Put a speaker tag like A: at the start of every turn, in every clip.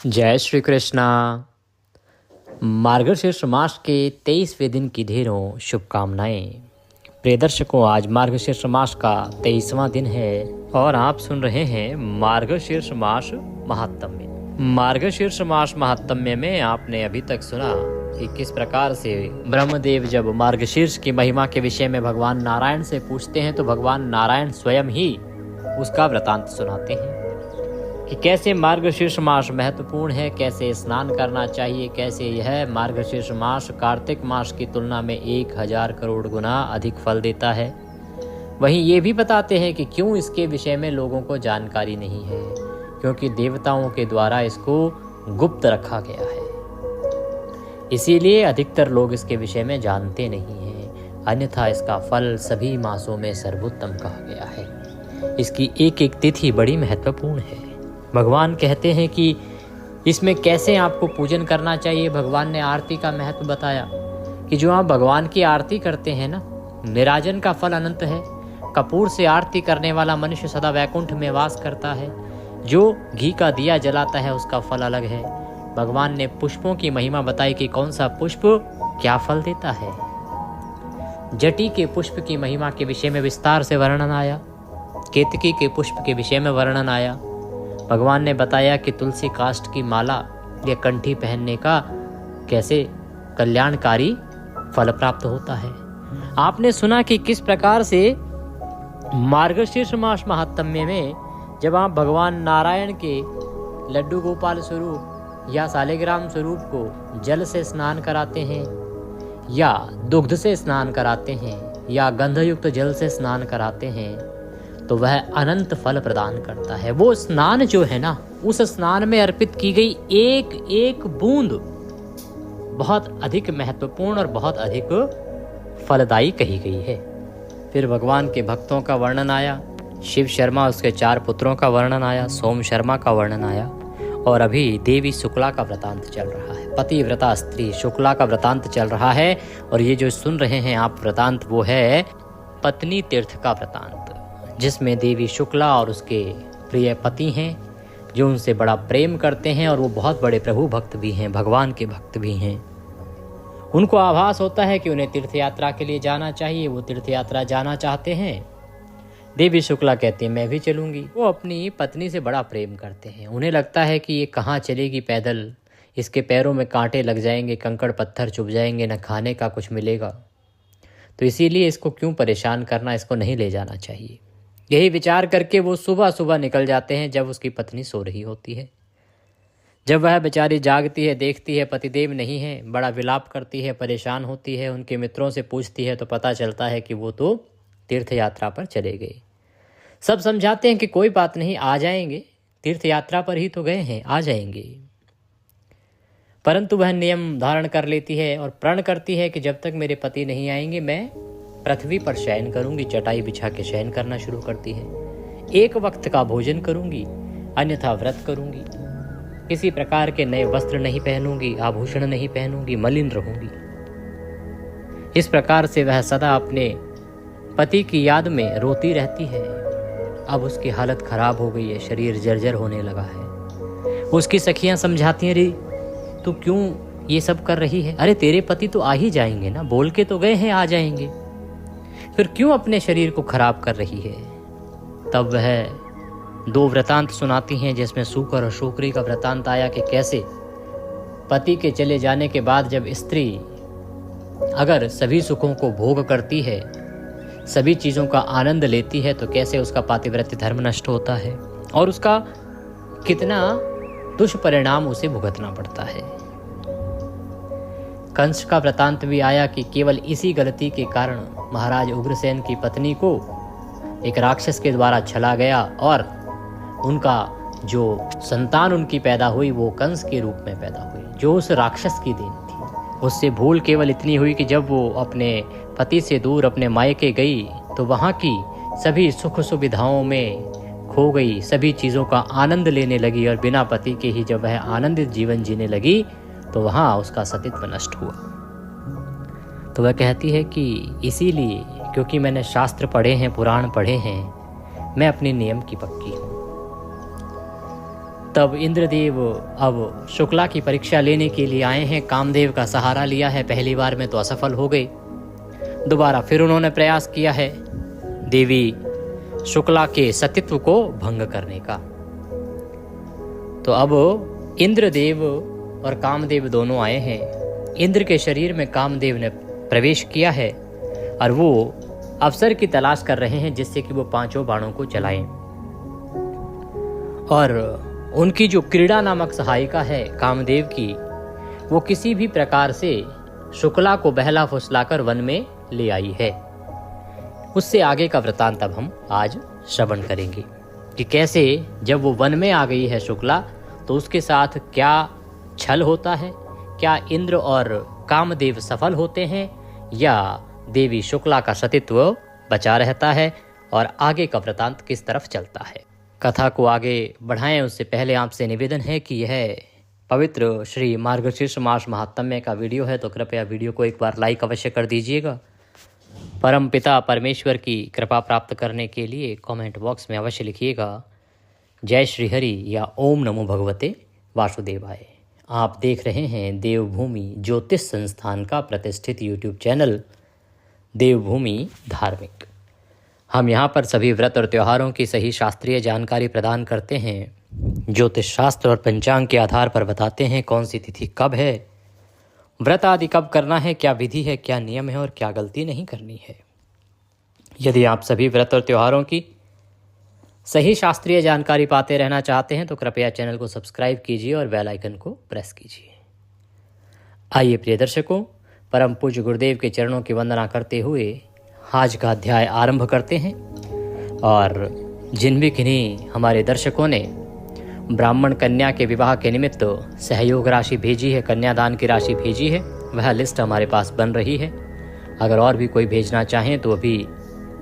A: जय श्री कृष्णा। मार्गशीर्ष मास के 23वें दिन की ढेरों शुभकामनाएं। प्रिय दर्शकों, आज मार्गशीर्ष मास का 23वां दिन है और आप सुन रहे हैं मार्गशीर्ष मास महात्म्य। मार्गशीर्ष मास महात्म्य में आपने अभी तक सुना कि किस प्रकार से ब्रह्मदेव जब मार्गशीर्ष की महिमा के विषय में भगवान नारायण से पूछते हैं तो भगवान नारायण स्वयं ही उसका वृतांत सुनाते हैं कि कैसे मार्गशीर्ष मास महत्वपूर्ण है, कैसे स्नान करना चाहिए, कैसे यह मार्गशीर्ष मास कार्तिक मास की तुलना में 1000 करोड़ गुना अधिक फल देता है। वहीं ये भी बताते हैं कि क्यों इसके विषय में लोगों को जानकारी नहीं है, क्योंकि देवताओं के द्वारा इसको गुप्त रखा गया है, इसीलिए अधिकतर लोग इसके विषय में जानते नहीं हैं। अन्यथा इसका फल सभी मासों में सर्वोत्तम कहा गया है। इसकी एक एक तिथि बड़ी महत्वपूर्ण है। भगवान कहते हैं कि इसमें कैसे आपको पूजन करना चाहिए। भगवान ने आरती का महत्व बताया कि जो आप भगवान की आरती करते हैं ना, निराजन का फल अनंत है। कपूर से आरती करने वाला मनुष्य सदा वैकुंठ में वास करता है। जो घी का दिया जलाता है उसका फल अलग है। भगवान ने पुष्पों की महिमा बताई कि कौन सा पुष्प क्या फल देता है। जटी के पुष्प की महिमा के विषय में विस्तार से वर्णन आया। केतकी के पुष्प के विषय में वर्णन आया। भगवान ने बताया कि तुलसी काष्ठ की माला या कंठी पहनने का कैसे कल्याणकारी फल प्राप्त होता है। आपने सुना कि किस प्रकार से मार्गशीर्ष मास महात्म्य में जब आप भगवान नारायण के लड्डू गोपाल स्वरूप या सालिग्राम स्वरूप को जल से स्नान कराते हैं या दुग्ध से स्नान कराते हैं या गंधयुक्त जल से स्नान कराते हैं तो वह अनंत फल प्रदान करता है। वो स्नान जो है ना, उस स्नान में अर्पित की गई एक एक बूंद बहुत अधिक महत्वपूर्ण और बहुत अधिक फलदायी कही गई है। फिर भगवान के भक्तों का वर्णन आया। शिव शर्मा, उसके 4 पुत्रों का वर्णन आया। सोम शर्मा का वर्णन आया। और अभी देवी शुक्ला का वृतांत चल रहा है। पतिव्रता स्त्री शुक्ला का वृतांत चल रहा है। और ये जो सुन रहे हैं आप वृतांत, वो है पत्नी तीर्थ का वृतांत, जिसमें देवी शुक्ला और उसके प्रिय पति हैं जो उनसे बड़ा प्रेम करते हैं और वो बहुत बड़े प्रभु भक्त भी हैं, भगवान के भक्त भी हैं। उनको आभास होता है कि उन्हें तीर्थ यात्रा के लिए जाना चाहिए। वो तीर्थ यात्रा जाना चाहते हैं। देवी शुक्ला कहती हैं मैं भी चलूंगी। वो अपनी पत्नी से बड़ा प्रेम करते हैं। उन्हें लगता है कि ये कहाँ चलेगी पैदल, इसके पैरों में कांटे लग जाएंगे, कंकड़ पत्थर चुभ जाएंगे, न खाने का कुछ मिलेगा, तो इसीलिए इसको क्यों परेशान करना, इसको नहीं ले जाना चाहिए। यही विचार करके वो सुबह सुबह निकल जाते हैं जब उसकी पत्नी सो रही होती है। जब वह बेचारी जागती है, देखती है पतिदेव नहीं है, बड़ा विलाप करती है, परेशान होती है, उनके मित्रों से पूछती है तो पता चलता है कि वो तो तीर्थ यात्रा पर चले गए। सब समझाते हैं कि कोई बात नहीं, आ जाएंगे, तीर्थ यात्रा पर ही तो गए हैं, आ जाएंगे। परंतु वह नियम धारण कर लेती है और प्रण करती है कि जब तक मेरे पति नहीं आएंगे मैं पृथ्वी पर शयन करूंगी। चटाई बिछा के शयन करना शुरू करती है। एक वक्त का भोजन करूंगी, अन्यथा व्रत करूंगी। किसी प्रकार के नए वस्त्र नहीं पहनूंगी, आभूषण नहीं पहनूंगी, मलिन रहूंगी। इस प्रकार से वह सदा अपने पति की याद में रोती रहती है। अब उसकी हालत खराब हो गई है, शरीर जर्जर होने लगा है। उसकी सखियां समझाती हैं, अरे तू क्यों ये सब कर रही है? अरे तेरे पति तो आ ही जाएंगे ना, बोल के तो गए हैं आ जाएंगे, फिर क्यों अपने शरीर को खराब कर रही है? तब वह 2 वृतांत सुनाती हैं, जिसमें सूकर और शोकरी का वृतांत आया कि कैसे पति के चले जाने के बाद जब स्त्री अगर सभी सुखों को भोग करती है, सभी चीज़ों का आनंद लेती है, तो कैसे उसका पातिव्रत्य धर्म नष्ट होता है और उसका कितना दुष्परिणाम उसे भुगतना पड़ता है। कंस का वृतांत भी आया कि केवल इसी गलती के कारण महाराज उग्रसेन की पत्नी को एक राक्षस के द्वारा छला गया और उनका जो संतान उनकी पैदा हुई वो कंस के रूप में पैदा हुई, जो उस राक्षस की देन थी। उससे भूल केवल इतनी हुई कि जब वो अपने पति से दूर अपने मायके गई तो वहाँ की सभी सुख सुविधाओं में खो गई, सभी चीज़ों का आनंद लेने लगी और बिना पति के ही जब वह आनंदित जीवन जीने लगी तो वहाँ उसका सतीत्व नष्ट हुआ। तो वह कहती है कि इसीलिए, क्योंकि मैंने शास्त्र पढ़े हैं, पुराण पढ़े हैं, मैं अपने नियम की पक्की हूँ। तब इंद्रदेव अब शुक्ला की परीक्षा लेने के लिए आए हैं। कामदेव का सहारा लिया है, पहली बार में तो असफल हो गए। दोबारा फिर उन्होंने प्रयास किया है देवी शुक्ला के सतीत्व को भंग करने का। तो अब इंद्रदेव और कामदेव दोनों आए हैं। इंद्र के शरीर में कामदेव ने प्रवेश किया है और वो अवसर की तलाश कर रहे हैं जिससे कि वो पांचों बाणों को चलाएं। और उनकी जो क्रीड़ा नामक सहायिका है कामदेव की, वो किसी भी प्रकार से शुक्ला को बहला फुसलाकर वन में ले आई है। उससे आगे का वृत्तांत अब हम आज श्रवण करेंगे कि कैसे जब वो वन में आ गई है शुक्ला, तो उसके साथ क्या छल होता है, क्या इंद्र और कामदेव सफल होते हैं या देवी शुक्ला का सतीत्व बचा रहता है, और आगे का वृत्तांत किस तरफ चलता है। कथा को आगे बढ़ाएं उससे पहले आपसे निवेदन है कि यह पवित्र श्री मार्गशीर्ष मास महात्म्य का वीडियो है, तो कृपया वीडियो को एक बार लाइक अवश्य कर दीजिएगा। परम पिता परमेश्वर की कृपा प्राप्त करने के लिए कमेंट बॉक्स में अवश्य लिखिएगा जय श्री हरि या ओम नमो भगवते वासुदेवाय। आप देख रहे हैं देवभूमि ज्योतिष संस्थान का प्रतिष्ठित यूट्यूब चैनल देवभूमि धार्मिक। हम यहाँ पर सभी व्रत और त्योहारों की सही शास्त्रीय जानकारी प्रदान करते हैं। ज्योतिष शास्त्र और पंचांग के आधार पर बताते हैं कौन सी तिथि कब है, व्रत आदि कब करना है, क्या विधि है, क्या नियम है और क्या गलती नहीं करनी है। यदि आप सभी व्रत और त्योहारों की सही शास्त्रीय जानकारी पाते रहना चाहते हैं तो कृपया चैनल को सब्सक्राइब कीजिए और बेल आइकन को प्रेस कीजिए। आइए प्रिय दर्शकों, परम पूज्य गुरुदेव के चरणों की वंदना करते हुए आज का अध्याय आरंभ करते हैं। और जिन भी किन्हीं हमारे दर्शकों ने ब्राह्मण कन्या के विवाह के निमित्त सहयोग राशि भेजी है, कन्यादान की राशि भेजी है, वह लिस्ट हमारे पास बन रही है। अगर और भी कोई भेजना चाहें तो अभी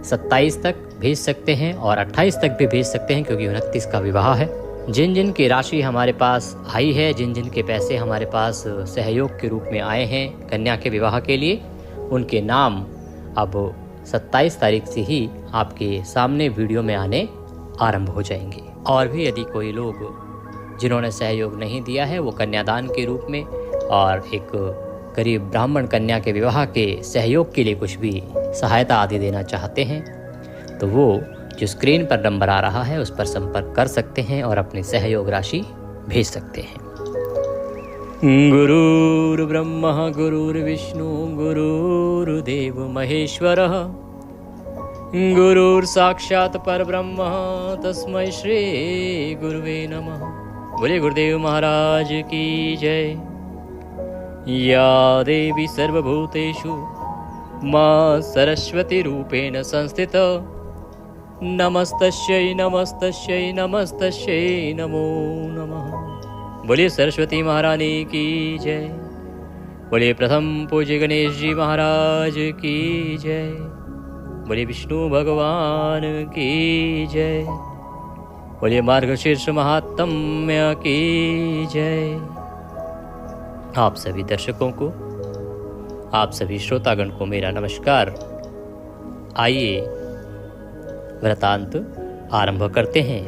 A: 27 तक भेज सकते हैं और 28 तक भी भेज सकते हैं, क्योंकि 29 का विवाह है। जिन जिन की राशि हमारे पास आई है, जिन जिन के पैसे हमारे पास सहयोग के रूप में आए हैं कन्या के विवाह के लिए, उनके नाम अब 27 तारीख से ही आपके सामने वीडियो में आने आरंभ हो जाएंगे। और भी यदि कोई लोग जिन्होंने सहयोग नहीं दिया है वो कन्यादान के रूप में और एक गरीब ब्राह्मण कन्या के विवाह के सहयोग के लिए कुछ भी सहायता आदि देना चाहते हैं तो वो जो स्क्रीन पर नंबर आ रहा है उस पर संपर्क कर सकते हैं और अपनी सहयोग राशि भेज सकते हैं। गुरुर् ब्रह्मा गुरुर्विष्णु गुरुर्देव महेश्वरः गुरुर् साक्षात् परब्रह्म तस्मै श्री गुरुवे नमः। बोले गुरुदेव महाराज की जय। या देवी सर्वभूतेषु मां सरस्वती रूपेण संस्थिता नमस्तस्यै नमस्तस्यै नमस्तस्यै नमो नमः। बोलिए सरस्वती महारानी की जय। बोलिए प्रथम पूज्य गणेश जी महाराज की जय। बोलिए विष्णु भगवान की जय। बोलिए मार्गशीर्ष महात्म्य की जय। आप सभी दर्शकों को, आप सभी श्रोतागण को मेरा नमस्कार। आइए वृतांत आरंभ करते हैं।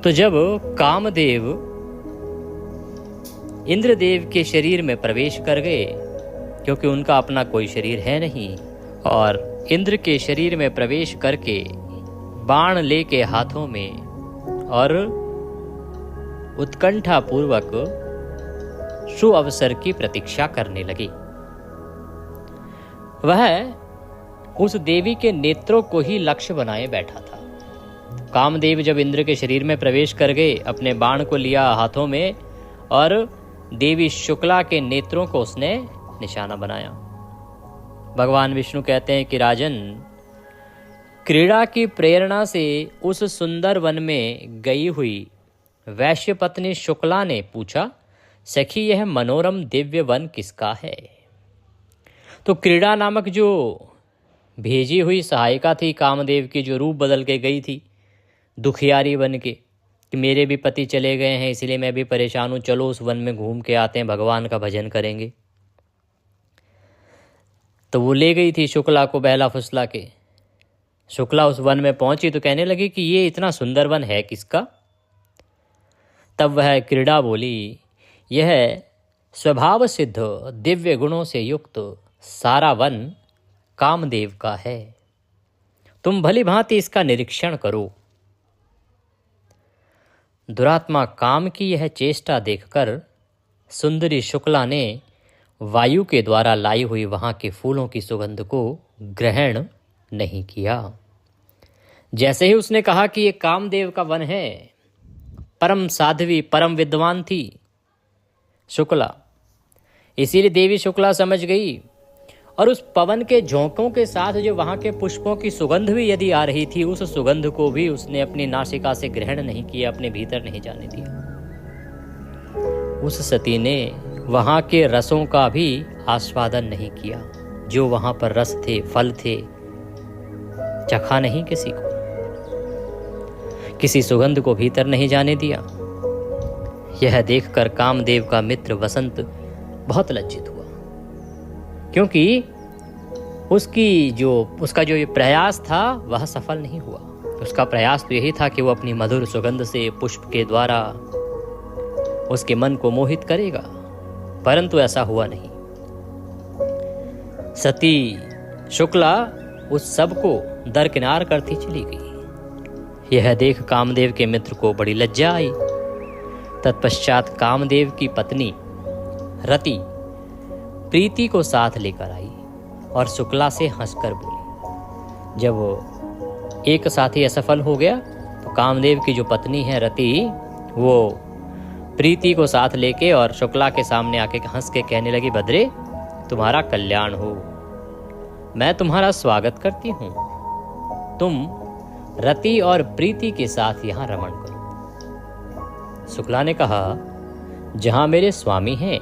A: तो जब कामदेव इंद्रदेव के शरीर में प्रवेश कर गए, क्योंकि उनका अपना कोई शरीर है नहीं, और इंद्र के शरीर में प्रवेश करके बाण लेके हाथों में और उत्कंठा पूर्वक शुभ अवसर की प्रतीक्षा करने लगी। वह उस देवी के नेत्रों को ही लक्ष्य बनाए बैठा था। कामदेव जब इंद्र के शरीर में प्रवेश कर गए, अपने बाण को लिया हाथों में और देवी शुक्ला के नेत्रों को उसने निशाना बनाया। भगवान विष्णु कहते हैं कि राजन, क्रीड़ा की प्रेरणा से उस सुंदर वन में गई हुई वैश्य पत्नी शुक्ला ने पूछा, सखी यह मनोरम दिव्य वन किसका है? तो क्रीड़ा नामक जो भेजी हुई सहायिका थी कामदेव की, जो रूप बदल के गई थी दुखियारी बन के कि मेरे भी पति चले गए हैं इसलिए मैं भी परेशान हूँ, चलो उस वन में घूम के आते हैं, भगवान का भजन करेंगे। तो वो ले गई थी शुक्ला को बहला फुसला के। शुक्ला उस वन में पहुंची तो कहने लगी कि ये इतना सुंदर वन है किसका? तब वह क्रीड़ा बोली, यह स्वभाव सिद्ध दिव्य गुणों से युक्त सारा वन कामदेव का है। तुम भली भांति इसका निरीक्षण करो। दुरात्मा काम की यह चेष्टा देखकर सुंदरी शुक्ला ने वायु के द्वारा लाई हुई वहां के फूलों की सुगंध को ग्रहण नहीं किया। जैसे ही उसने कहा कि ये कामदेव का वन है, परम साध्वी परम विद्वान थी शुक्ला, इसीलिए देवी शुक्ला समझ गई और उस पवन के झोंकों के साथ जो वहां के पुष्पों की सुगंध भी यदि आ रही थी, उस सुगंध को भी उसने अपनी नासिका से ग्रहण नहीं किया, अपने भीतर नहीं जाने दिया। उस सती ने वहां के रसों का भी आस्वादन नहीं किया, जो वहां पर रस थे, फल थे, चखा नहीं किसी को, किसी सुगंध को भीतर नहीं जाने दिया। यह देखकर कामदेव का मित्र वसंत बहुत लज्जित हुआ, क्योंकि उसका जो ये प्रयास था वह सफल नहीं हुआ। उसका प्रयास तो यही था कि वो अपनी मधुर सुगंध से पुष्प के द्वारा उसके मन को मोहित करेगा, परंतु ऐसा हुआ नहीं। सती शुक्ला उस सब को दरकिनार करती चली गई। यह देख कामदेव के मित्र को बड़ी लज्जा आई। तत्पश्चात कामदेव की पत्नी रति प्रीति को साथ लेकर आई और शुक्ला से हंसकर बोली। जब एक साथी असफल हो गया तो कामदेव की जो पत्नी है रति, वो प्रीति को साथ लेके और शुक्ला के सामने आके हंस के कहने लगी, भद्रे तुम्हारा कल्याण हो, मैं तुम्हारा स्वागत करती हूँ, तुम रति और प्रीति के साथ यहाँ रमण करो। शुक्ला ने कहा, जहां मेरे स्वामी हैं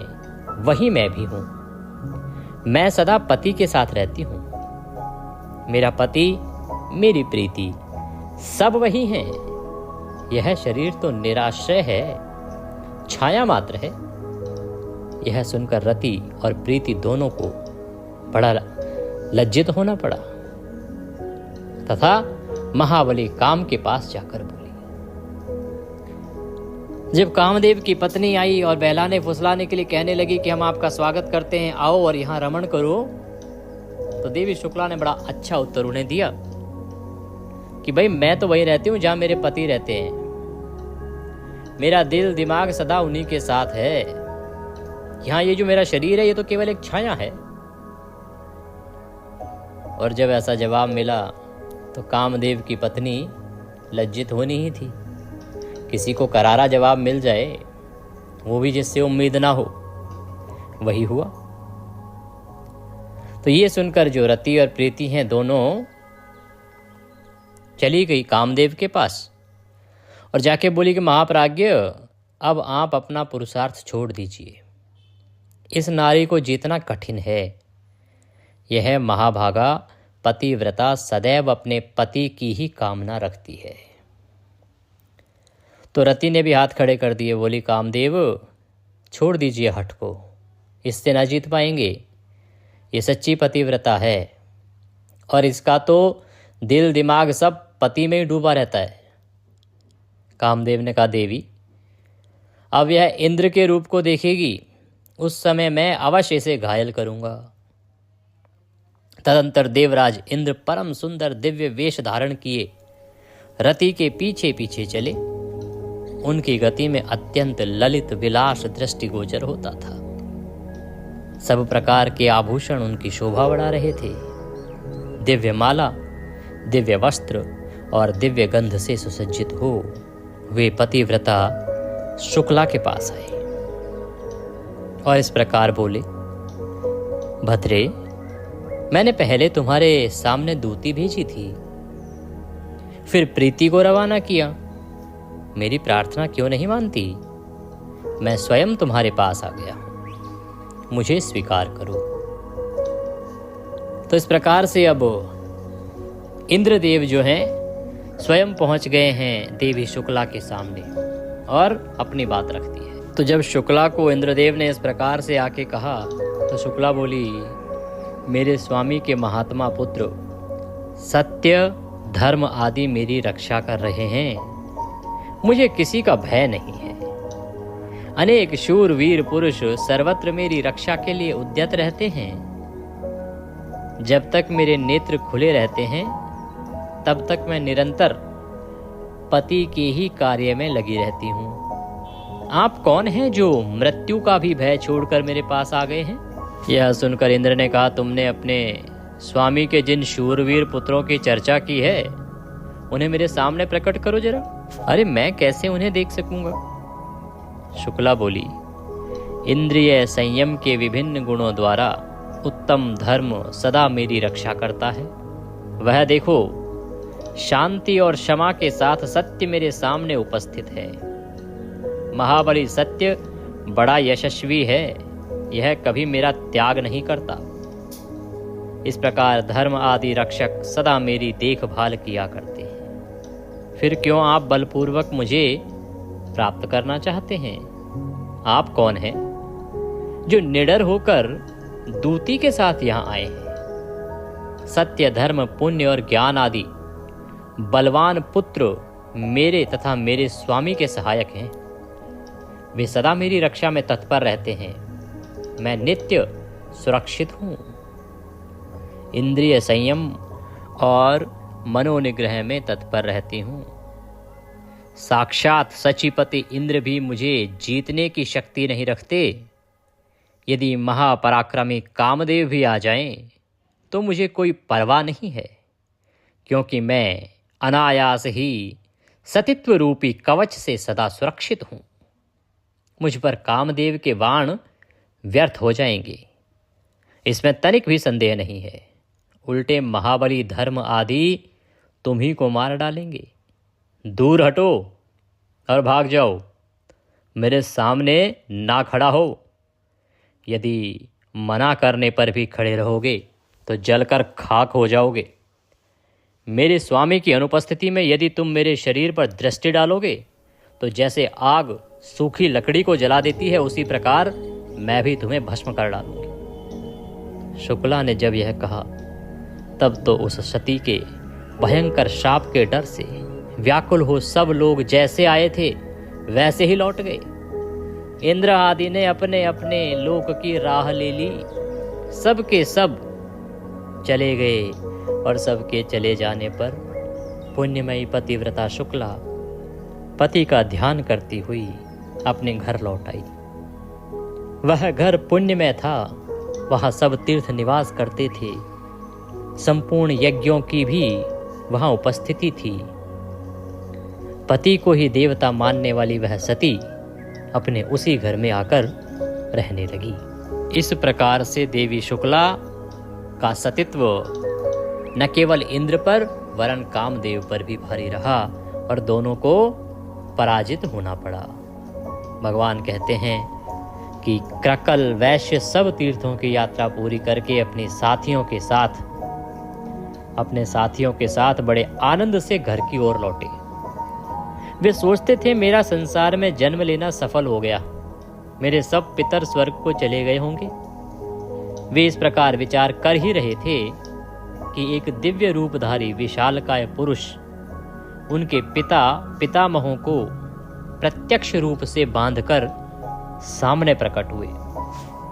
A: वहीं मैं भी हूं। मैं सदा पति के साथ रहती हूं। मेरा पति, मेरी प्रीति सब वही हैं। यह शरीर तो निराश्रय है, छाया मात्र है। यह सुनकर रति और प्रीति दोनों को बड़ा लज्जित होना पड़ा तथा महाबली काम के पास जाकर बोली। जब कामदेव की पत्नी आई और बहलाने फुसलाने के लिए कहने लगी कि हम आपका स्वागत करते हैं, आओ और यहाँ रमण करो, तो देवी शुक्ला ने बड़ा अच्छा उत्तर उन्हें दिया कि भाई मैं तो वहीं रहती हूँ जहाँ मेरे पति रहते हैं। मेरा दिल दिमाग सदा उन्हीं के साथ है। यहाँ ये जो मेरा शरीर है ये तो केवल एक छाया है। और जब ऐसा जवाब मिला तो कामदेव की पत्नी लज्जित होनी ही थी। किसी को करारा जवाब मिल जाए, वो भी जिससे उम्मीद ना हो, वही हुआ। तो ये सुनकर जो रति और प्रीति हैं दोनों चली गई कामदेव के पास और जाके बोली कि महाप्राज्ञ, अब आप अपना पुरुषार्थ छोड़ दीजिए। इस नारी को जीतना कठिन है। यह महाभागा पतिव्रता सदैव अपने पति की ही कामना रखती है। तो रति ने भी हाथ खड़े कर दिए, बोली कामदेव छोड़ दीजिए हठ को, इससे ना जीत पाएंगे। ये सच्ची पतिव्रता है और इसका तो दिल दिमाग सब पति में ही डूबा रहता है। कामदेव ने कहा, देवी अब यह इंद्र के रूप को देखेगी, उस समय मैं अवश्य इसे घायल करूंगा। तदंतर देवराज इंद्र परम सुंदर दिव्य वेश धारण किए रति के पीछे पीछे चले। उनकी गति में अत्यंत ललित विलास दृष्टिगोचर होता था। सब प्रकार के आभूषण उनकी शोभा बढ़ा रहे थे। दिव्य माला, दिव्य वस्त्र और दिव्य गंध से सुसज्जित हो वे पतिव्रता शुक्ला के पास आए और इस प्रकार बोले, भद्रे मैंने पहले तुम्हारे सामने दूती भेजी थी, फिर प्रीति को रवाना किया। मेरी प्रार्थना क्यों नहीं मानती? मैं स्वयं तुम्हारे पास आ गया, मुझे स्वीकार करो। तो इस प्रकार से अब इंद्रदेव जो हैं स्वयं पहुंच गए हैं देवी शुक्ला के सामने और अपनी बात रखती है। तो जब शुक्ला को इंद्रदेव ने इस प्रकार से आके कहा तो शुक्ला बोली, मेरे स्वामी के महात्मा पुत्र सत्य धर्म आदि मेरी रक्षा कर रहे हैं, मुझे किसी का भय नहीं है। अनेक शूरवीर पुरुष सर्वत्र मेरी रक्षा के लिए उद्यत रहते हैं। जब तक मेरे नेत्र खुले रहते हैं तब तक मैं निरंतर पति के ही कार्य में लगी रहती हूँ। आप कौन हैं जो मृत्यु का भी भय छोड़कर मेरे पास आ गए हैं? यह सुनकर इंद्र ने कहा, तुमने अपने स्वामी के जिन शूरवीर पुत्रों की चर्चा की है उन्हें मेरे सामने प्रकट करो जरा। अरे मैं कैसे उन्हें देख सकूंगा? शुक्ला बोली, इंद्रिय संयम के विभिन्न गुणों द्वारा उत्तम धर्म सदा मेरी रक्षा करता है। वह देखो, शांति और क्षमा के साथ सत्य मेरे सामने उपस्थित है। महाबली सत्य बड़ा यशस्वी है, यह कभी मेरा त्याग नहीं करता। इस प्रकार धर्म आदि रक्षक सदा मेरी देखभाल किया करते हैं। फिर क्यों आप बलपूर्वक मुझे प्राप्त करना चाहते हैं? आप कौन हैं जो निडर होकर दूती के साथ यहाँ आए हैं? सत्य, धर्म, पुण्य और ज्ञान आदि बलवान पुत्र मेरे तथा मेरे स्वामी के सहायक हैं। वे सदा मेरी रक्षा में तत्पर रहते हैं। मैं नित्य सुरक्षित हूँ। इंद्रिय संयम और मनोनिग्रह में तत्पर रहती हूँ। साक्षात सचिपति इंद्र भी मुझे जीतने की शक्ति नहीं रखते। यदि महापराक्रमी कामदेव भी आ जाएं तो मुझे कोई परवाह नहीं है, क्योंकि मैं अनायास ही सतित्व रूपी कवच से सदा सुरक्षित हूँ। मुझ पर कामदेव के बाण व्यर्थ हो जाएंगे, इसमें तनिक भी संदेह नहीं है। उल्टे महाबली धर्म आदि तुम ही को मार डालेंगे। दूर हटो और भाग जाओ, मेरे सामने ना खड़ा हो। यदि मना करने पर भी खड़े रहोगे तो जलकर खाक हो जाओगे। मेरे स्वामी की अनुपस्थिति में यदि तुम मेरे शरीर पर दृष्टि डालोगे तो जैसे आग सूखी लकड़ी को जला देती है, उसी प्रकार मैं भी तुम्हें भस्म कर डालूंगी। शुक्ला ने जब यह कहा तब तो उस सती के भयंकर शाप के डर से व्याकुल हो सब लोग जैसे आए थे वैसे ही लौट गए। इंद्र आदि ने अपने अपने लोक की राह ले ली। सब के सब चले गए और सबके चले जाने पर पुण्यमयी पतिव्रता शुक्ला पति का ध्यान करती हुई अपने घर लौट आई। वह घर पुण्यमय था, वहां सब तीर्थ निवास करते थे। संपूर्ण यज्ञों की भी वहां उपस्थिति थी। पति को ही देवता मानने वाली वह सती अपने उसी घर में आकर रहने लगी। इस प्रकार से देवी शुक्ला का सतित्व न केवल इंद्र पर वरन कामदेव पर भी भारी रहा और दोनों को पराजित होना पड़ा। भगवान कहते हैं कि क्रकल वैश्य सब तीर्थों की यात्रा पूरी करके अपने साथियों के साथ बड़े आनंद से घर की ओर लौटे। वे सोचते थे मेरा संसार में जन्म लेना सफल हो गया, मेरे सब पितर स्वर्ग को चले गए होंगे। वे इस प्रकार विचार कर ही रहे थे कि एक दिव्य रूपधारी विशालकाय पुरुष उनके पितामहों को प्रत्यक्ष रूप से बांधकर सामने प्रकट हुए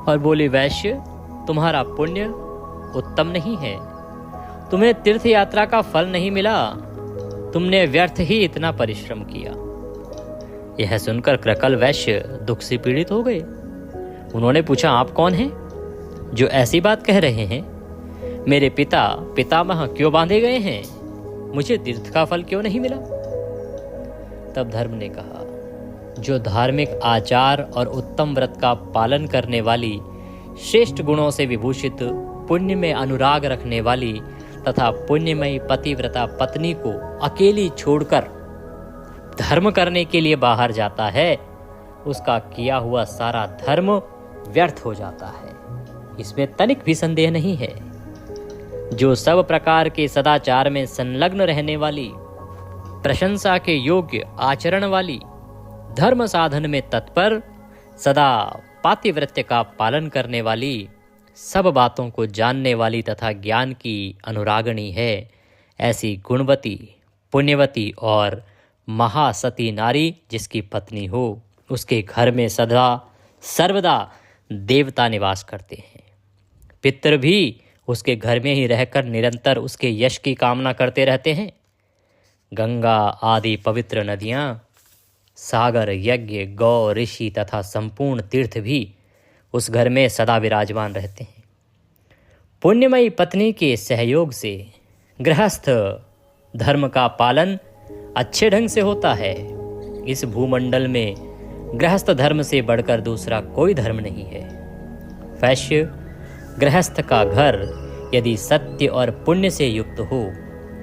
A: और बोले, वैश्य, तुम्हारा पुण्य उत्तम नहीं है, तुम्हें तीर्थ यात्रा का फल नहीं मिला, तुमने व्यर्थ ही इतना परिश्रम किया। यह सुनकर क्रकल वैश्य दुख से पीड़ित हो गए। उन्होंने पूछा, आप कौन हैं जो ऐसी बात कह रहे हैं? मेरे पितामह क्यों बांधे गए हैं? मुझे तीर्थ का फल क्यों नहीं मिला? तब धर्म ने कहा, जो धार्मिक आचार और उत्तम व्रत का पालन करने वाली, श्रेष्ठ गुणों से विभूषित, पुण्य में अनुराग रखने वाली तथा पुण्यमयी पतिव्रता पत्नी को अकेली छोड़कर धर्म करने के लिए बाहर जाता है, उसका किया हुआ सारा धर्म व्यर्थ हो जाता है, इसमें तनिक भी संदेह नहीं है। जो सब प्रकार के सदाचार में संलग्न रहने वाली, प्रशंसा के योग्य आचरण वाली, धर्म साधन में तत्पर, सदा पातिव्रत्य का पालन करने वाली, सब बातों को जानने वाली तथा ज्ञान की अनुरागणी है, ऐसी गुणवती, पुण्यवती और महासती नारी जिसकी पत्नी हो, उसके घर में सदा सर्वदा देवता निवास करते हैं। पितृ भी उसके घर में ही रहकर निरंतर उसके यश की कामना करते रहते हैं। गंगा आदि पवित्र नदियाँ, सागर, यज्ञ, गौ, ऋषि तथा संपूर्ण तीर्थ भी उस घर में सदा विराजमान रहते हैं। पुण्यमयी पत्नी के सहयोग से गृहस्थ धर्म का पालन अच्छे ढंग से होता है। इस भूमंडल में गृहस्थ धर्म से बढ़कर दूसरा कोई धर्म नहीं है। वैश्य गृहस्थ का घर यदि सत्य और पुण्य से युक्त हो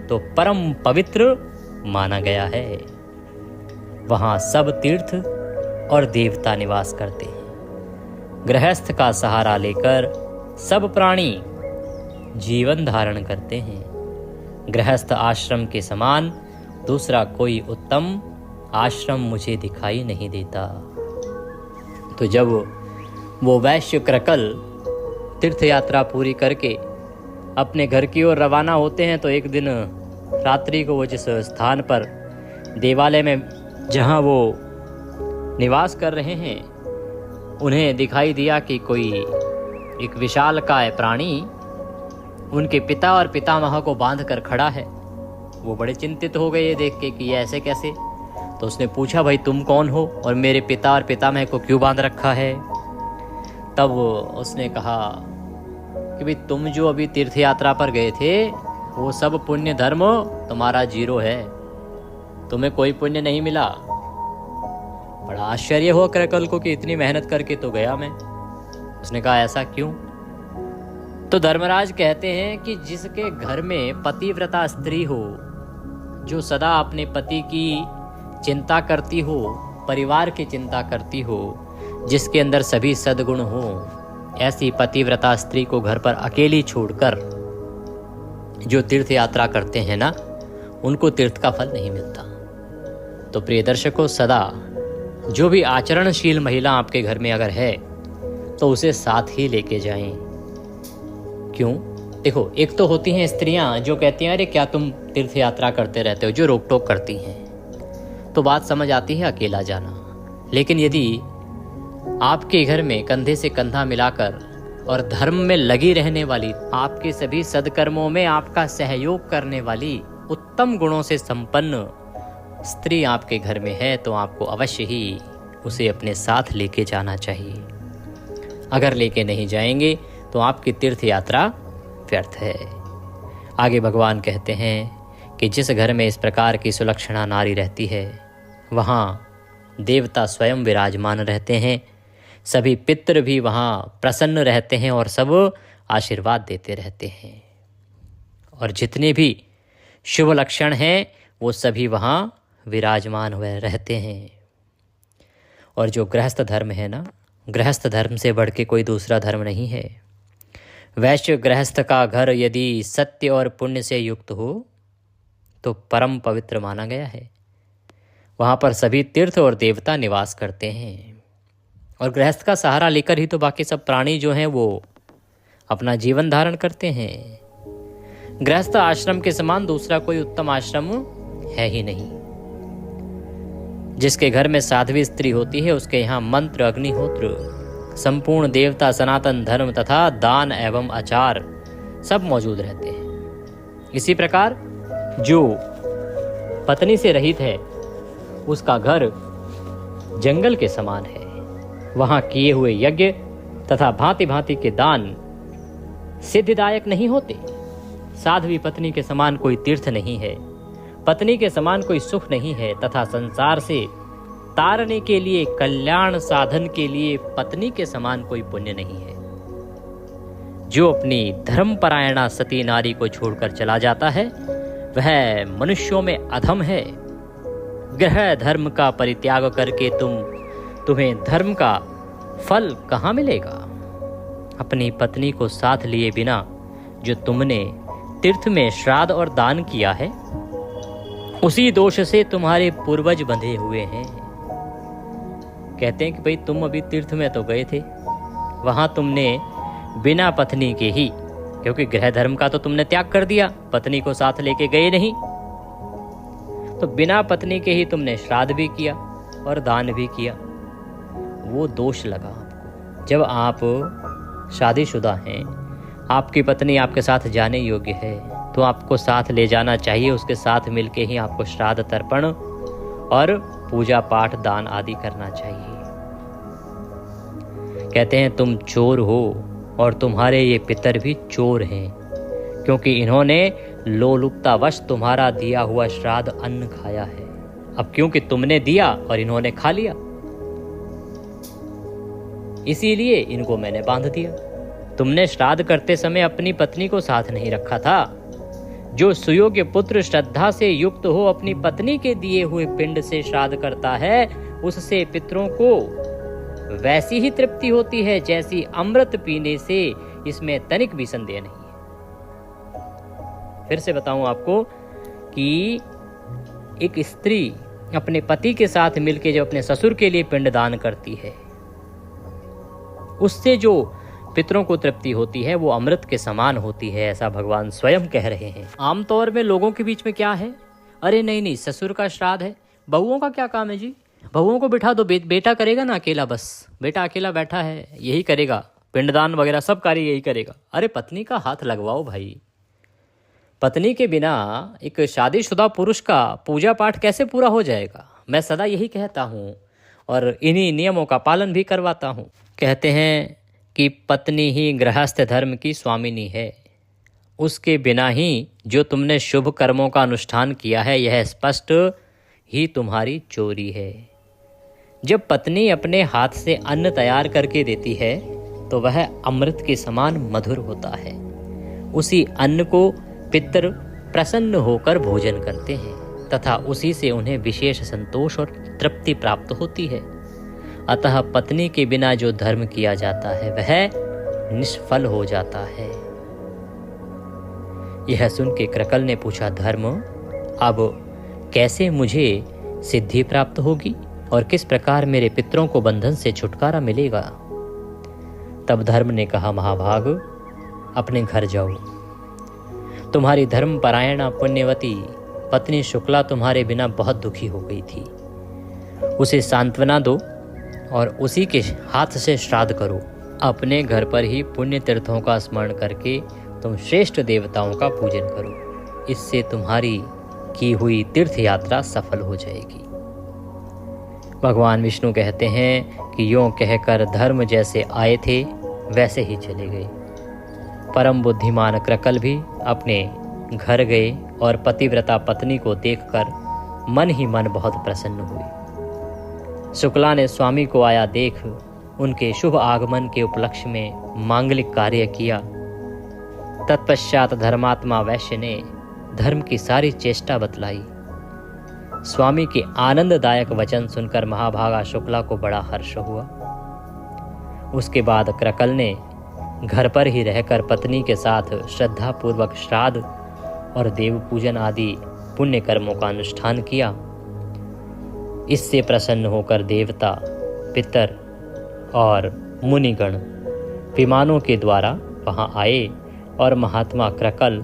A: तो परम पवित्र माना गया है। वहाँ सब तीर्थ और देवता निवास करते हैं। गृहस्थ का सहारा लेकर सब प्राणी जीवन धारण करते हैं। गृहस्थ आश्रम के समान दूसरा कोई उत्तम आश्रम मुझे दिखाई नहीं देता। तो जब वो वैश्य क्रकल तीर्थ यात्रा पूरी करके अपने घर की ओर रवाना होते हैं तो एक दिन रात्रि को वो जिस स्थान पर देवालय में जहाँ वो निवास कर रहे हैं उन्हें दिखाई दिया कि कोई एक विशालकाय प्राणी उनके पिता और पितामह को बांध कर खड़ा है। वो बड़े चिंतित हो गए ये देख के कि ये ऐसे कैसे। तो उसने पूछा, भाई तुम कौन हो और मेरे पिता और पितामह को क्यों बांध रखा है? तब उसने कहा कि भाई तुम जो अभी तीर्थ यात्रा पर गए थे वो सब पुण्य धर्म तुम्हारा जीरो है, तुम्हें कोई पुण्य नहीं मिला। बड़ा आश्चर्य हुआ क्रकल को कि इतनी मेहनत करके तो गया मैं। उसने कहा ऐसा क्यों? तो धर्मराज कहते हैं कि जिसके घर में पतिव्रता स्त्री हो, जो सदा अपने पति की चिंता करती हो, परिवार की चिंता करती हो, जिसके अंदर सभी सद्गुण हो, ऐसी पतिव्रता स्त्री को घर पर अकेली छोड़कर जो तीर्थ यात्रा करते हैं ना, उनको तीर्थ का फल नहीं मिलता। तो प्रिय दर्शकों, सदा जो भी आचरणशील महिला आपके घर में अगर है तो उसे साथ ही लेके जाएं। क्यों? देखो, एक तो होती हैं स्त्रियां जो कहती हैं अरे क्या तुम तीर्थ यात्रा करते रहते हो, जो रोक टोक करती हैं, तो बात समझ आती है अकेला जाना। लेकिन यदि आपके घर में कंधे से कंधा मिलाकर और धर्म में लगी रहने वाली, आपके सभी सद्कर्मों में आपका सहयोग करने वाली, उत्तम गुणों से संपन्न स्त्री आपके घर में है तो आपको अवश्य ही उसे अपने साथ लेके जाना चाहिए। अगर लेके नहीं जाएंगे तो आपकी तीर्थ यात्रा व्यर्थ है। आगे भगवान कहते हैं कि जिस घर में इस प्रकार की सुलक्षणा नारी रहती है वहाँ देवता स्वयं विराजमान रहते हैं, सभी पितृ भी वहाँ प्रसन्न रहते हैं और सब आशीर्वाद देते रहते हैं, और जितने भी शुभ लक्षण हैं वो सभी वहाँ विराजमान हुए रहते हैं। और जो गृहस्थ धर्म है ना, गृहस्थ धर्म से बढ़ के कोई दूसरा धर्म नहीं है। वैश्य गृहस्थ का घर यदि सत्य और पुण्य से युक्त हो तो परम पवित्र माना गया है। वहाँ पर सभी तीर्थ और देवता निवास करते हैं, और गृहस्थ का सहारा लेकर ही तो बाकी सब प्राणी जो हैं वो अपना जीवन धारण करते हैं। गृहस्थ आश्रम के समान दूसरा कोई उत्तम आश्रम है ही नहीं। जिसके घर में साध्वी स्त्री होती है उसके यहाँ मंत्र, अग्निहोत्र, संपूर्ण देवता, सनातन धर्म तथा दान एवं आचार सब मौजूद रहते हैं। इसी प्रकार जो पत्नी से रहित है उसका घर जंगल के समान है। वहाँ किए हुए यज्ञ तथा भांति भांति के दान सिद्धिदायक नहीं होते। साध्वी पत्नी के समान कोई तीर्थ नहीं है, पत्नी के समान कोई सुख नहीं है, तथा संसार से तारने के लिए, कल्याण साधन के लिए पत्नी के समान कोई पुण्य नहीं है। जो अपनी धर्मपरायणा सती नारी को छोड़कर चला जाता है वह मनुष्यों में अधम है। गृह धर्म का परित्याग करके तुम्हें धर्म का फल कहाँ मिलेगा? अपनी पत्नी को साथ लिए बिना जो तुमने तीर्थ में श्राद्ध और दान किया है उसी दोष से तुम्हारे पूर्वज बंधे हुए हैं। कहते हैं कि भाई तुम अभी तीर्थ में तो गए थे, वहां तुमने बिना पत्नी के ही, क्योंकि गृह धर्म का तो तुमने त्याग कर दिया, पत्नी को साथ लेके गए नहीं, तो बिना पत्नी के ही तुमने श्राद्ध भी किया और दान भी किया। वो दोष लगा आपको। जब आप शादीशुदा हैं, आपकी पत्नी आपके साथ जाने योग्य है, तो आपको साथ ले जाना चाहिए। उसके साथ मिलके ही आपको श्राद्ध तर्पण और पूजा पाठ दान आदि करना चाहिए। कहते हैं तुम चोर हो और तुम्हारे ये पितर भी चोर हैं, क्योंकि इन्होंने लोलुपतावश तुम्हारा दिया हुआ श्राद्ध अन्न खाया है। अब क्योंकि तुमने दिया और इन्होंने खा लिया, इसीलिए इनको मैंने बांध दिया। तुमने श्राद्ध करते समय अपनी पत्नी को साथ नहीं रखा था। जो सुयोग्य पुत्र श्रद्धा से युक्त हो अपनी पत्नी के दिए हुए पिंड से श्राद्ध करता है, उससे पितरों को वैसी ही तृप्ति होती है जैसी अमृत पीने से। इसमें तनिक भी संदेह नहीं है। फिर से बताऊं आपको कि एक स्त्री अपने पति के साथ मिलकर जब अपने ससुर के लिए पिंडदान करती है, उससे जो पितरों को तृप्ति होती है वो अमृत के समान होती है, ऐसा भगवान स्वयं कह रहे हैं। आमतौर में लोगों के बीच में क्या है, अरे नहीं ससुर का श्राद्ध है, बहुओं का क्या काम है जी, बहुओं को बिठा दो, बेटा करेगा ना अकेला, बस बेटा अकेला बैठा है यही करेगा, पिंडदान वगैरह सब कार्य यही करेगा। अरे पत्नी का हाथ लगवाओ भाई। पत्नी के बिना एक शादीशुदा पुरुष का पूजा पाठ कैसे पूरा हो जाएगा। मैं सदा यही कहता हूँ और इन्हीं नियमों का पालन भी करवाता हूँ। कहते हैं कि पत्नी ही गृहस्थ धर्म की स्वामिनी है, उसके बिना ही जो तुमने शुभ कर्मों का अनुष्ठान किया है यह स्पष्ट ही तुम्हारी चोरी है। जब पत्नी अपने हाथ से अन्न तैयार करके देती है तो वह अमृत के समान मधुर होता है। उसी अन्न को पितर प्रसन्न होकर भोजन करते हैं तथा उसी से उन्हें विशेष संतोष और तृप्ति प्राप्त होती है। अतः पत्नी के बिना जो धर्म किया जाता है वह निष्फल हो जाता है। यह सुन के क्रकल ने पूछा, धर्म, अब कैसे मुझे सिद्धि प्राप्त होगी और किस प्रकार मेरे पितरों को बंधन से छुटकारा मिलेगा। तब धर्म ने कहा, महाभाग, अपने घर जाओ। तुम्हारी धर्मपरायणा पुण्यवती पत्नी शुक्ला तुम्हारे बिना बहुत दुखी हो गई थी। उसे सांत्वना दो और उसी के हाथ से श्राद्ध करो। अपने घर पर ही पुण्य तीर्थों का स्मरण करके तुम श्रेष्ठ देवताओं का पूजन करो। इससे तुम्हारी की हुई तीर्थ यात्रा सफल हो जाएगी। भगवान विष्णु कहते हैं कि यों कहकर धर्म जैसे आए थे वैसे ही चले गए। परम बुद्धिमान क्रकल भी अपने घर गए और पतिव्रता पत्नी को देखकर मन ही मन बहुत प्रसन्न हुए। शुक्ला ने स्वामी को आया देख उनके शुभ आगमन के उपलक्ष्य में मांगलिक कार्य किया। तत्पश्चात धर्मात्मा वैश्य ने धर्म की सारी चेष्टा बतलाई। स्वामी के आनंददायक वचन सुनकर महाभागा शुक्ला को बड़ा हर्ष हुआ। उसके बाद क्रकल ने घर पर ही रहकर पत्नी के साथ श्रद्धापूर्वक श्राद्ध और देव पूजन आदि पुण्य कर्मों का अनुष्ठान किया। इससे प्रसन्न होकर देवता, पितर और मुनिगण विमानों के द्वारा वहां आए और महात्मा क्रकल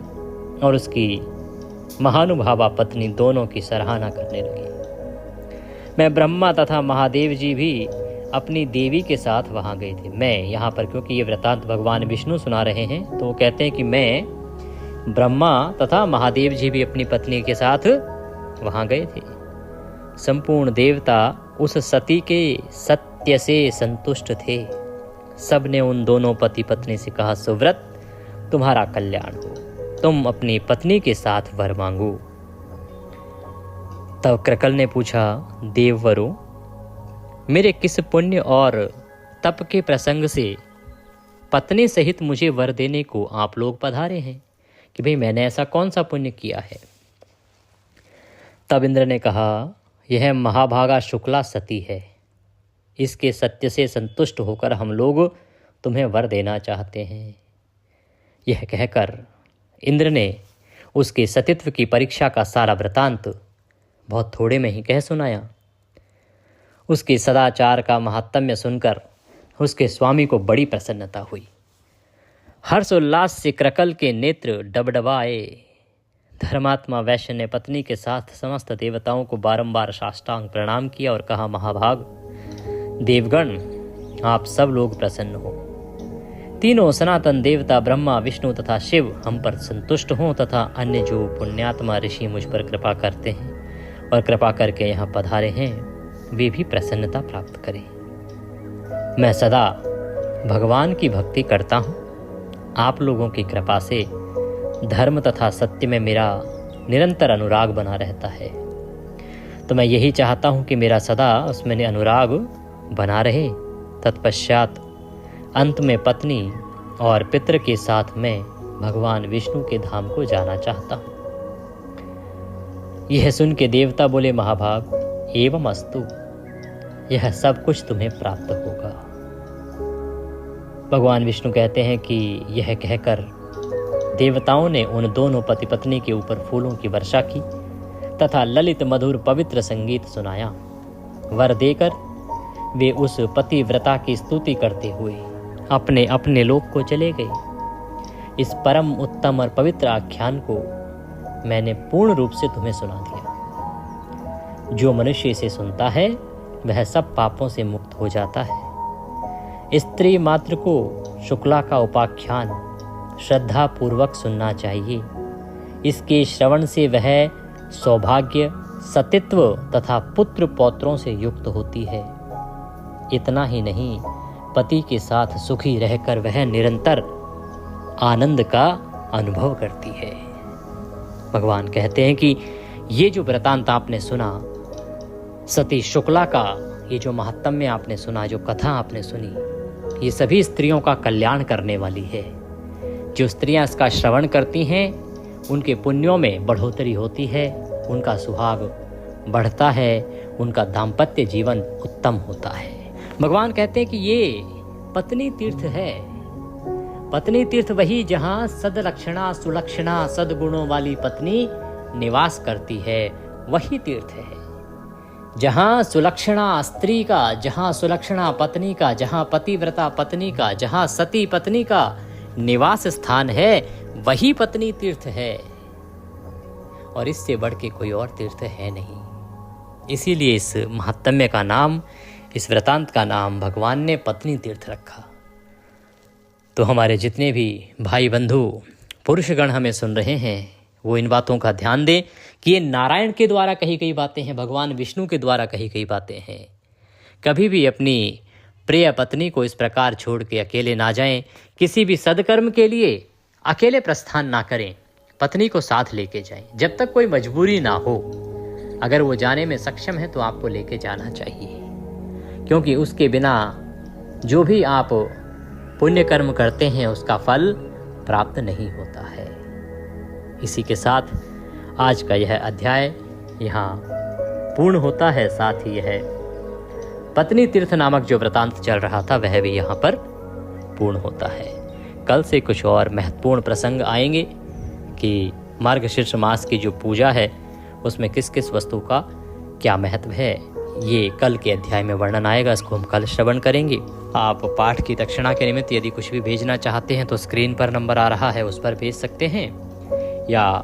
A: और उसकी महानुभावा पत्नी दोनों की सराहना करने लगी। मैं ब्रह्मा तथा महादेव जी भी अपनी देवी के साथ वहां गए थे। मैं यहाँ पर, क्योंकि ये वृतांत भगवान विष्णु सुना रहे हैं, तो वो कहते हैं कि मैं, ब्रह्मा तथा महादेव जी भी अपनी पत्नी के साथ वहां गए थे। संपूर्ण देवता उस सती के सत्य से संतुष्ट थे। सब ने उन दोनों पति पत्नी से कहा, सुव्रत, तुम्हारा कल्याण हो, तुम अपनी पत्नी के साथ वर मांगो। तब क्रकल ने पूछा, देववरों, मेरे किस पुण्य और तप के प्रसंग से पत्नी सहित मुझे वर देने को आप लोग पधारे हैं कि भाई मैंने ऐसा कौन सा पुण्य किया है। तब इंद्र ने कहा, यह महाभागा शुक्ला सती है, इसके सत्य से संतुष्ट होकर हम लोग तुम्हें वर देना चाहते हैं। यह कहकर इंद्र ने उसके सतीत्व की परीक्षा का सारा वृतांत बहुत थोड़े में ही कह सुनाया। उसके सदाचार का महात्म्य सुनकर उसके स्वामी को बड़ी प्रसन्नता हुई। हर्षोल्लास से क्रकल के नेत्र डबडबाए। धर्मात्मा वैश्य ने पत्नी के साथ समस्त देवताओं को बारंबार साष्टांग प्रणाम किया और कहा, महाभाग, देवगण, आप सब लोग प्रसन्न हो। तीनों सनातन देवता ब्रह्मा, विष्णु तथा शिव हम पर संतुष्ट हों तथा अन्य जो पुण्यात्मा ऋषि मुझ पर कृपा करते हैं और कृपा करके यहाँ पधारे हैं वे भी प्रसन्नता प्राप्त करें। मैं सदा भगवान की भक्ति करता हूँ। आप लोगों की कृपा से धर्म तथा सत्य में मेरा निरंतर अनुराग बना रहता है, तो मैं यही चाहता हूँ कि मेरा सदा उसमें अनुराग बना रहे। तत्पश्चात अंत में पत्नी और पितृ के साथ मैं भगवान विष्णु के धाम को जाना चाहता हूँ। यह सुन के देवता बोले, महाभाग एवं अस्तु, यह सब कुछ तुम्हें प्राप्त होगा। भगवान विष्णु कहते हैं कि यह कहकर देवताओं ने उन दोनों पति पत्नी के ऊपर फूलों की वर्षा की तथा ललित मधुर पवित्र संगीत सुनाया। वर देकर वे उस पतिव्रता की स्तुति करते हुए अपने अपने लोक को चले गए। इस परम उत्तम और पवित्र आख्यान को मैंने पूर्ण रूप से तुम्हें सुना दिया। जो मनुष्य इसे सुनता है वह सब पापों से मुक्त हो जाता है। स्त्री मात्र को शुक्ला का उपाख्यान श्रद्धा पूर्वक सुनना चाहिए। इसके श्रवण से वह सौभाग्य, सतित्व तथा पुत्र पौत्रों से युक्त होती है। इतना ही नहीं, पति के साथ सुखी रहकर वह निरंतर आनंद का अनुभव करती है। भगवान कहते हैं कि ये जो वृतांत आपने सुना, सती शुक्ला का ये जो महात्म्य आपने सुना, जो कथा आपने सुनी, ये सभी स्त्रियों का कल्याण करने वाली है। जो स्त्रियां इसका श्रवण करती हैं उनके पुण्यों में बढ़ोतरी होती है, उनका सुहाग बढ़ता है, उनका दाम्पत्य जीवन उत्तम होता है। भगवान कहते हैं कि ये पत्नी तीर्थ है। पत्नी तीर्थ वही जहाँ सदलक्षणा सुलक्षणा सद्गुणों वाली पत्नी निवास करती है, वही तीर्थ है। जहाँ सुलक्षणा स्त्री का, जहाँ सुलक्षणा पत्नी का, जहाँ पतिव्रता पत्नी का, जहाँ सती पत्नी का निवास स्थान है, वही पत्नी तीर्थ है और इससे बढ़ के कोई और तीर्थ है नहीं। इसीलिए इस महात्म्य का नाम, इस वृतांत का नाम भगवान ने पत्नी तीर्थ रखा। तो हमारे जितने भी भाई बंधु पुरुषगण हमें सुन रहे हैं वो इन बातों का ध्यान दें कि ये नारायण के द्वारा कही गई बातें हैं, भगवान विष्णु के द्वारा कही गई बातें हैं। कभी भी अपनी प्रिय पत्नी को इस प्रकार छोड़ के अकेले ना जाएं। किसी भी सदकर्म के लिए अकेले प्रस्थान ना करें, पत्नी को साथ लेके जाएं। जब तक कोई मजबूरी ना हो, अगर वो जाने में सक्षम है तो आपको लेके जाना चाहिए, क्योंकि उसके बिना जो भी आप पुण्य कर्म करते हैं उसका फल प्राप्त नहीं होता है। इसी के साथ आज का यह अध्याय यहाँ पूर्ण होता है। साथ ही यह पत्नी तीर्थ नामक जो वृतांत चल रहा था वह भी यहाँ पर पूर्ण होता है। कल से कुछ और महत्वपूर्ण प्रसंग आएंगे कि मार्गशीर्ष मास की जो पूजा है उसमें किस किस वस्तु का क्या महत्व है, ये कल के अध्याय में वर्णन आएगा। इसको हम कल श्रवण करेंगे। आप पाठ की दक्षिणा के निमित्त यदि कुछ भी भेजना चाहते हैं तो स्क्रीन पर नंबर आ रहा है, उस पर भेज सकते हैं, या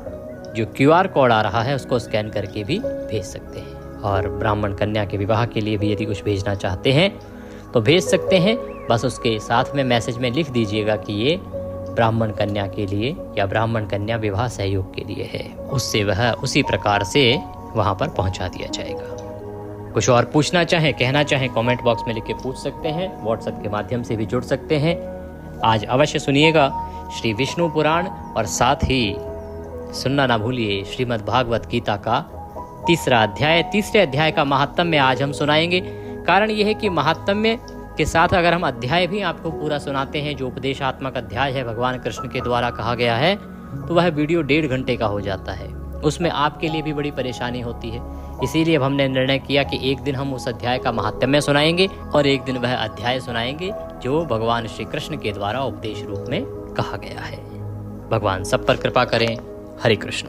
A: जो QR कोड आ रहा है उसको स्कैन करके भी भेज सकते हैं। और ब्राह्मण कन्या के विवाह के लिए भी यदि कुछ भेजना चाहते हैं तो भेज सकते हैं। बस उसके साथ में मैसेज में लिख दीजिएगा कि ये ब्राह्मण कन्या के लिए या ब्राह्मण कन्या विवाह सहयोग के लिए है, उससे वह उसी प्रकार से वहाँ पर पहुँचा दिया जाएगा। कुछ और पूछना चाहें, कहना चाहें, कमेंट बॉक्स में लिख के पूछ सकते हैं। व्हाट्सएप के माध्यम से भी जुड़ सकते हैं। आज अवश्य सुनिएगा श्री विष्णु पुराण और साथ ही सुनना ना भूलिए श्रीमद् भागवत गीता का तीसरा अध्याय। तीसरे अध्याय का महात्म्य आज हम सुनाएंगे। कारण यह है कि महात्म्य के साथ अगर हम अध्याय भी आपको पूरा सुनाते हैं, जो उपदेशात्मक अध्याय है भगवान कृष्ण के द्वारा कहा गया है, तो वह वीडियो 1.5 घंटे का हो जाता है। उसमें आपके लिए भी बड़ी परेशानी होती है। इसीलिए अब हमने निर्णय किया कि एक दिन हम उस अध्याय का महात्म्य सुनाएंगे और एक दिन वह अध्याय सुनाएंगे जो भगवान श्री कृष्ण के द्वारा उपदेश रूप में कहा गया है। भगवान सब पर कृपा करें। हरे कृष्ण।